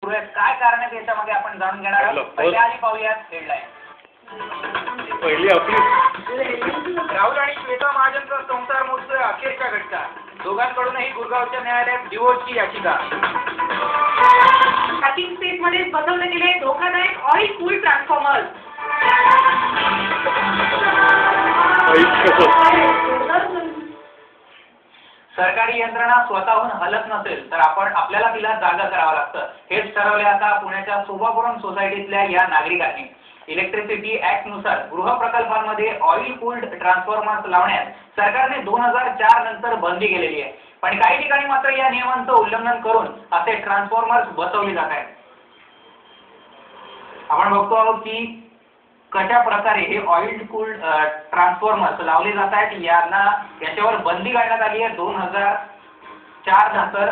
सुरू आहेत. काय कारण आहे याच्यामध्ये आपण जाणून घेणार आहोत. पहिल्या आधी पाहूयात हेडलाईन. पहिली आपली राहुल आणि श्वेता महाजनचा संसार मोडतोय अखेरच्या घटका. दोघांकडूनही गुरगावच्या न्यायालयात डिवोर्सची याचिका. हॅकिंग स्पेसमध्ये बसवले गेले धोकादायक ऑइल कूल ट्रान्सफॉर्मर्स. सरकारी यंत्रणा स्वतःहून हलत नसेल तर आपल्याला तिला जागा करावं लागतं. हेच ठरवले आता पुण्याच्या शोभापुरम सोसायटीतल्या या नागरिकांनी. इलेक्ट्रिसिटी ऍक्ट नुसार गृहप्रकल्पांमध्ये ऑइल कूल्ड ट्रान्सफॉर्मर्स लावण्यास सरकारने 2004 नंतर बंदी केलेली आहे. पण काही ठिकाणी मात्र या नियमांचं उल्लंघन करून असे ट्रान्सफॉर्मर्स बसवले जात आहेत. आपण बघतो आहोत की कशा प्रकारे हे ऑइल कूल्ड ट्रान्सफॉर्मर्स लावले जात आहेत. याच्यावर बंदी घालण्यात आली आहे. 2004 नंतर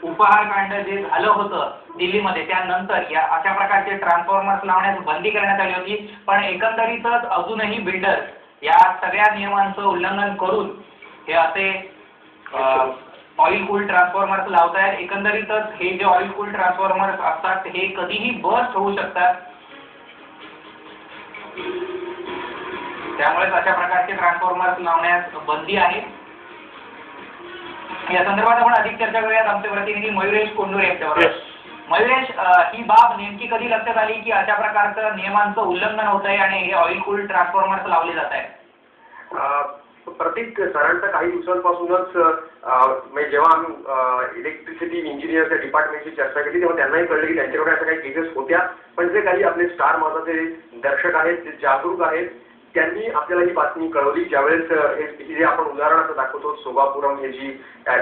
उपहारकांड जे झालं होतं दिल्लीमध्ये त्यानंतर या अशा प्रकारचे ट्रान्सफॉर्मर्स लावण्यास बंदी करण्यात आली होती. पण एकंदरीतच अजूनही बिल्डर या सगळ्या नियमांचं उल्लंघन करून हे असे ऑइल कूल ट्रान्सफॉर्मर्स लावत आहेत. एकंदरीतच हे जे ऑइल कूल ट्रान्सफॉर्मर्स असतात हे कधीही बस्ट होऊ शकतात. त्यामुळेच अशा प्रकारचे ट्रान्सफॉर्मर्स लावण्यास बंदी आहे. या संदर्भात आपण अधिक चर्चा करूयात आमचे प्रतिनिधी मयुरेश कोंडूर यांच्याबरोबर. मयुरेश, ही बाब नेमकी कधी लक्षात आली की अशा प्रकारचं नियमांचं उल्लंघन होत आहे आणि हे ऑइल कूल ट्रान्सफॉर्मर्स लावले जात आहेत? प्रतीक, साधारणतः काही दिवसांपासूनच जेव्हा आम्ही इलेक्ट्रिसिटी इंजिनियरच्या डिपार्टमेंटची चर्चा केली तेव्हा त्यांनाही कळलं की त्यांच्याकडे अशा काही केसेस होत्या. पण जे काही आपले स्टार माझाचे दर्शक आहेत, जे जागरूक आहेत, त्यांनी आपल्याला ही बातमी कळवली. ज्यावेळेस हे आपण उदाहरण असं दाखवतो, शोभापुरम हे जी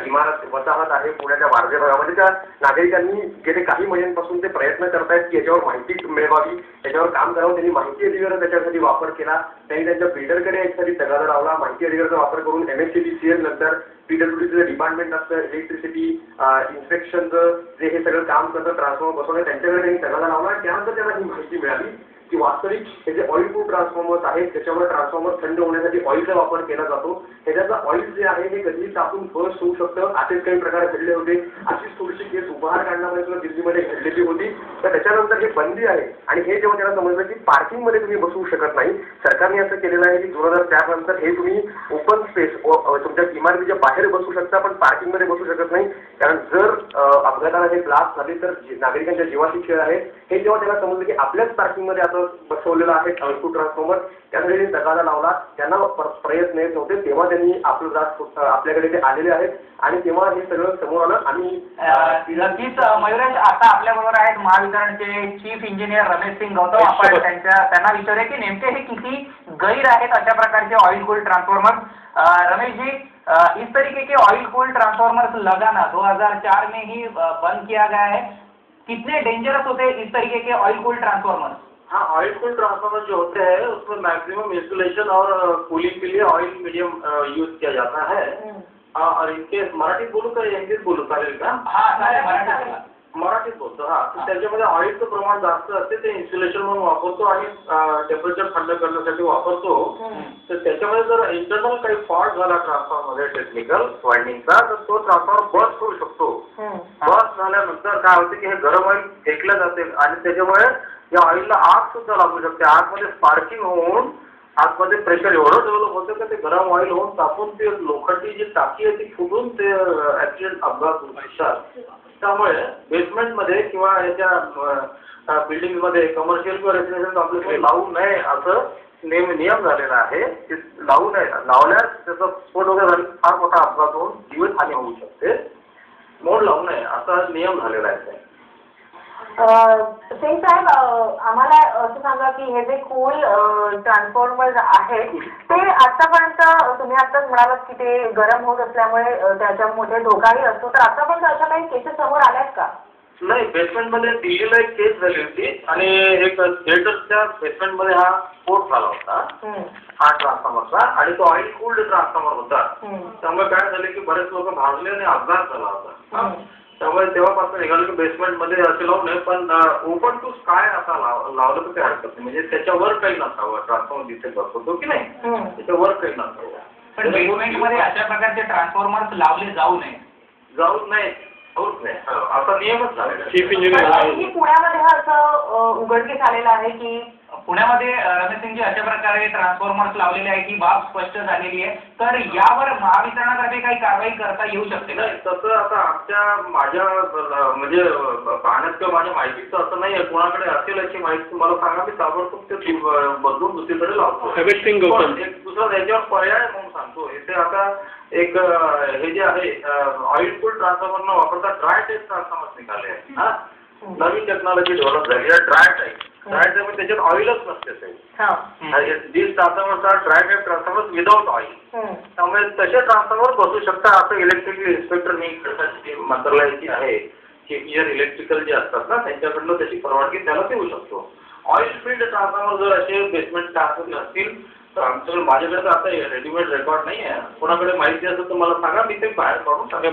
इमारत वसाहत आहे पुण्याच्या वारजे भागामध्ये, त्या नागरिकांनी गेले काही महिन्यांपासून ते प्रयत्न करतायत की याच्यावर माहिती मिळवावी, याच्यावर काम करावं. त्यांनी माहिती अधिकार त्याच्यासाठी वापर केला. त्यांनी त्यांच्या बिल्डरकडे एकसाठी तगादा लावला. माहिती अधिकाराचा वापर करून MSCBCL नंतर PWDचं डिपार्टमेंट असतं, इलेक्ट्रिसिटी इन्स्पेक्शनचं जे हे सगळं काम करतं ट्रान्सफॉर्मर बसवणं, त्यांच्याकडे त्यांनी तगादा लावला. त्यानंतर त्यांना ही माहिती मिळाली की वास्तविक हे जे ऑइल कूल ट्रान्सफॉर्मर्स आहेत त्याच्यावर ट्रान्सफॉर्मर थंड होण्यासाठी ऑइलचा वापर केला जातो. ह्याच्यातलं ऑइल जे आहे हे कधीही तापून बस्ट होऊ शकतं. असेच काही प्रकार घडले होते. अशीच थोडीशी केस उपहारकांडामध्ये सुद्धा दिल्लीमध्ये घडलेली होती. तर त्याच्यानंतर हे बंदी आहे. आणि हे जेव्हा त्यांना समजलं की पार्किंगमध्ये तुम्ही बसवू शकत नाही, सरकारने असं केलेलं आहे की 2004 नंतर हे तुम्ही ओपन स्पेस तुमच्या इमारतीच्या बाहेर बसू शकता पण पार्किंगमध्ये बसू शकत नाही. कारण जर अपघाताला हे ब्लास्ट झाले तर नागरिकांच्या जीवाची खेळ आहे. हे जेव्हा त्यांना समजलं की आपल्याच पार्किंगमध्ये बसवलेला आहे ऑइल कूल ट्रान्सफॉर्मर, त्यासाठी त्यांनी तगादा लावला. त्यांना प्रयत्न येत नव्हते तेव्हा त्यांनी आपल्याकडे ते आलेले आहेत आणि तेव्हा हे सगळं समोर आलं. आम्ही नक्कीच मयुरेश, आता आपल्या बरोबर आहेत महावितरणचे चीफ इंजिनियर रमेश सिंग गौतम. आपण त्यांना विचारूया की नेमके हे किती गैर आहेत अशा प्रकारचे oil cool transformer. Ramesh ji, इस तरीके के ऑइल कूल ट्रांसफॉर्मर्स लगाना 2004 में ही बंद किया गया है. कितने डेंजरस होते हैं इस तरीके के ऑइल कूल ट्रांसफॉर्मर्स? हाँ, ऑयल कूल ट्रांसफार्मर जो होते हैं उसमें मैक्सिमम इंसुलेशन और कूलिंग के लिए ऑयल मीडियम यूज किया जाता है. और इनके मराठीत बोलू का इंग्लिश बोलू चालेल का? मराठीत बोलतो. हा, त्याच्यामध्ये ऑइलचं प्रमाण जास्त असते. ते इन्सुलेशन म्हणून वापरतो आणि टेम्परेचर थंड करण्यासाठी वापरतो. तर त्याच्यामध्ये जर इंटरनल काही फॉल्ट झाला ट्रान्सफॉर्मरमध्ये टेक्निकल वायंडिंगचा तर तो ट्रान्सफॉर्मर बस्ट होऊ शकतो. बस्ट झाल्यानंतर काय होते की हे गरम ऑइल फेकलं जाते आणि त्याच्यामुळे या ऑइलला आग सुद्धा लागू शकते. आगमध्ये स्पार्किंग होऊन आतमध्ये प्रेशर एवढं डेव्हलप होतं की ते गरम ऑइल होऊन तापून ते लोखंडी जी टाकी आहे ती फुटून ते ऍक्सिडेंट अपघात होऊ शकतात. त्यामुळे बेसमेंटमध्ये किंवा याच्या बिल्डिंगमध्ये कमर्शियल किंवा रेसिडेन्शियल कॉम्प्लेक्समध्ये लावू नये असं नियम झालेला आहे. ते लावू नये. लावल्यास त्याचा स्फोट वगैरे झाला फार मोठा अपघात होऊन जीवितहानी होऊ शकते. मोड लावू नये असा नियम झालेला आहे. सिंग साहेब, आम्हाला असं सांगा की हे जे कूल ट्रान्सफॉर्मर्स आहेत ते आतापर्यंत तुम्ही आताच म्हणालात की ते गरम होत असल्यामुळे त्याच्या मोठे धोकाही असतो, तर आतापर्यंत अशा काही केसेस समोर आल्यात का? नाही, बेसमेंटमध्ये दिल्लीला एक केस झाली होती आणि एक थिएटरच्या बेसमेंटमध्ये हा स्फोट झाला होता हा ट्रान्सफॉर्मरचा आणि तो ऑइल कूल्ड ट्रान्सफॉर्मर होता. त्यामुळे काय झालं की बरेच लोक भाजले आणि अपघात झाला होता. त्यामुळे तेव्हापासून निघालं की बेसमेंटमध्ये असे लावू नये पण ओपन टू स्काय असा लावलं तर ते हरकत नाही. म्हणजे त्याच्यावर काही नसावं. ट्रान्सफॉर्मर जिथे बसवतो की नाही त्याच्यावर काही नसावं. पण बेसमेंटमध्ये अशा प्रकारचे ट्रान्सफॉर्मर्स लावले जाऊ नये. होत नाही. असा नियमच झालेला आहे. चीफ इंजिनियर ही पुण्यामध्ये असं उघडकीस आलेलं आहे की पुण्यामध्ये रमेश सिंगजी अशा प्रकारे ट्रान्सफॉर्मर्स लावलेले आहे की बाब स्पष्ट झालेली आहे, तर यावर महावितरणातर्फे काही कारवाई करता येऊ शकते का? नाही, तसं आता माझ्या म्हणजे पाहण्यात किंवा माझ्या माहितीचं असं नाही आहे. कोणाकडे असेल अशी माहिती मला सांगा, मी ताबडतोब ते बदलून दुसरीकडे लावतो. पण एक दुसरा त्याच्यावर पर्याय म्हणून सांगतो. इथे आता एक हे जे आहे ऑइल कूल ट्रान्सफॉर्मर न वापरता ड्राय टाईप ट्रान्सफॉर्मर्स निघाले आहे. नवीन टेक्नॉलॉजी डेव्हलप झाली आहे ड्राय टाईप. ड्राय टाईप म्हणजे त्याच्यात ऑइलच नसते. This transformers are dry type transformers without oil. त्यामुळे तसे ट्रान्सफॉर्मर बसू शकतात. असं इलेक्ट्रिकल इन्स्पेक्टर मंत्रालयाची आहे की इलेक्ट्रिकल जे असतात ना त्यांच्याकडनं त्याची परवानगी त्याला देऊ शकतो. ऑइल फील्ड ट्रान्सफॉर्मर जर असे बेसमेंट ट्रान्सफॉर्मर असतील तर आमच्याकडे माझ्याकडे तर आता रेडीमेड रेकॉर्ड नाही आहे. कोणाकडे माहिती असेल तर मला सांगा, मी ते बाहेर काढून सांगा.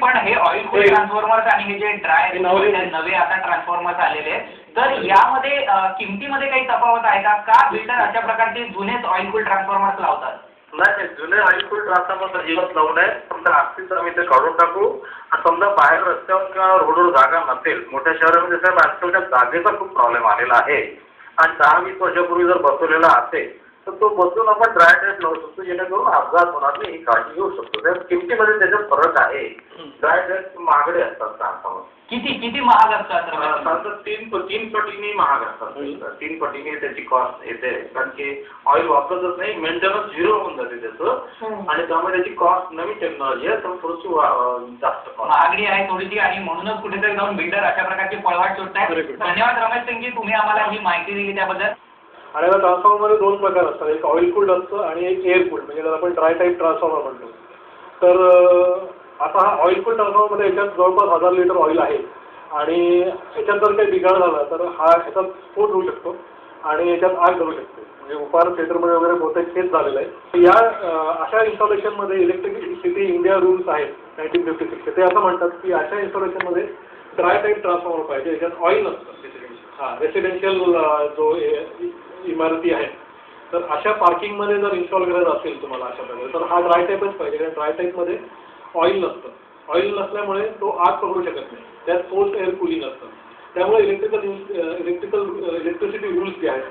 पण हे ऑइल कूल ट्रान्सफॉर्मर्स आणि हे जे ड्राय नवे आता ट्रान्सफॉर्मर्स आलेले आहेत, तर यामध्ये किमतीमध्ये काही तफावत आहे का? बिल्डर अशा प्रकारचे जुनेच ऑइल कूल ट्रान्सफॉर्मर्स लावतात? नाही, जुने ऑइल कूल ट्रान्सफॉर्मर अजिबात लावून आहे. समजा असतील तर आम्ही ते काढून टाकू. आणि समजा बाहेर रस्त्यावर किंवा रोडवर जागा नसेल, मोठ्या शहरामध्ये साहेब आजकालच्या जागेचा खूप प्रॉब्लेम आलेला आहे आणि 10-20 वर्षापूर्वी जर बसवलेला असेल तर तो बदलून आपण ड्राय टाईप लावू शकतो, जेणेकरून अपघात होणार नाही ही काळजी घेऊ शकतो. त्या किमतीमध्ये त्याच्यात फरक आहे. ड्राय टाईप महागडे असतात ट्रान्सफॉर्मर. किती महाग असतात? साधारण 3 पटीने महाग असतात. 3 पटीने त्याची कॉस्ट येते, कारण की ऑइल वापरतच नाही, मेंटेनन्स झिरो होऊन जाते त्याचं. आणि त्यामुळे त्याची कॉस्ट नवीन टेक्नॉलॉजी आहे तर थोडीशी जास्त महागडी आहे थोडीशी, आणि म्हणूनच कुठेतरी जाऊन बिल्डर अशा प्रकारची पळवाट शोधताय. धन्यवाद रमेश सिंगजी, तुम्ही आम्हाला ही माहिती दिली त्याबद्दल. आणि आता ट्रान्सफॉर्मरमध्ये 2 प्रकार असतात, एक ऑइल कूल्ड असतं आणि एक एअर कूल्ड, म्हणजे त्याला आपण ड्राय टाईप ट्रान्सफॉर्मर म्हणतो. तर आता हा ऑइल कूल्ड ट्रान्सफॉर्मरमध्ये याच्यात जवळपास 1000 लिटर ऑइल आहे आणि याच्यात जर काही बिघाड झाला तर ह्याच्यात स्फोट होऊ शकतो आणि याच्यात आग धरू शकते. म्हणजे उपार थिएटरमध्ये वगैरे बहुतेक हेच झालेलं आहे. या अशा इन्स्टॉलेशनमध्ये इलेक्ट्रिसिटी इंडिया रूल्स आहेत 1956, ते असं म्हणतात की अशा इन्स्टॉलेशनमध्ये ड्राय टाईप ट्रान्सफॉर्मर पाहिजे, याच्यात ऑइल नसतं. रेसिडेन्शियल जो इमारती आहेत तर अशा पार्किंगमध्ये जर इन्स्टॉल करायचं असेल तुम्हाला अशा प्रकारे तर हा ड्राय टाईपच पाहिजे, कारण ड्राय टाईपमध्ये ऑइल नसतं. ऑइल नसल्यामुळे तो आग पकडू शकत नाही, त्यात फोर्स एअर कूलिंग असतं. त्यामुळे इलेक्ट्रिसिटी रूल्स जे आहेत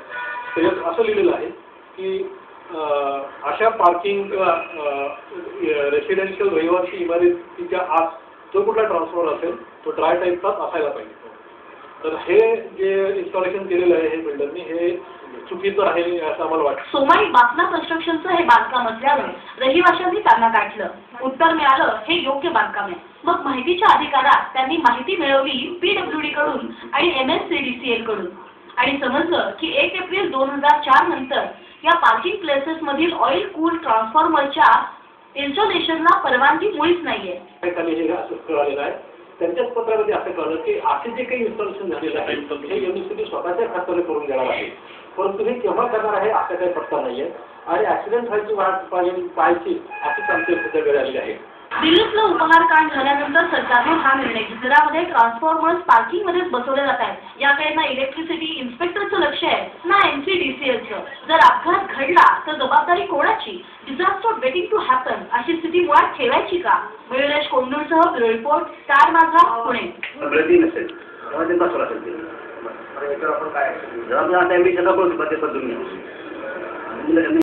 त्याच्यात असं लिहिलेलं आहे की अशा पार्किंग किंवा रेसिडेन्शियल रहिवासी इमारतीच्या आत जो कुठला ट्रान्सफॉर्मर असेल तो ड्राय टाईपचाच असायला पाहिजे. तर हे जे इन्स्टॉलेशन केलेलं आहे हे बिल्डरनी हे चुकीचं आहे असं आम्हाला वाटतं. सोमाई बापना कन्स्ट्रक्शनचं हे बांधकाम असल्यानं रहिवाशांनी त्यांना गाठलं. उत्तर मिळालं हे योग्य बांधकाम आहे. मग माहितीच्या अधिकारात त्यांनी माहिती मिळवली PWD कडून आणि MSCDCL कडून आणि समजलं की 1 एप्रिल 2004 नंतर या पार्किंग प्लेसेस मधील ऑइल कूल ट्रान्सफॉर्मरच्या इन्स्टॉलेशनला परवानगी मुळीच नाहीये. हे असं कळालेलं आहे. त्यांच्याच पत्रामध्ये असं कळलं की असे जे काही इन्स्टॉलेशन झालेलं आहे हे MSCB स्वतःच्या खात्याने करून देणार आहे, परंतु हे केव्हा करणार आहे असा काही पत्ता नाहीये आणि ऍक्सिडेंट व्हायची वाट पाहायची अशीच आमची सध्या वेळ आलेली आहे. दिल्लीतलं उपहार कांड झाल्यानंतर सरकारने हा निर्णय गुजरातमध्ये ट्रान्सफॉर्मर्स पार्किंग मध्येच बसवले जात आहेत. याकडे ना इलेक्ट्रिसिटी इन्स्पेक्टरचं लक्ष आहे ना MCDCLचं. जर अपघात घडला तर जबाबदारी कोणाची? डिझास्टर वेटिंग टू हॅपन अशी स्थिती मुळात ठेवायची का? मयुरेश कोंडूरसह ब्युरो रिपोर्ट, स्टार माझा, पुणे. आपण काय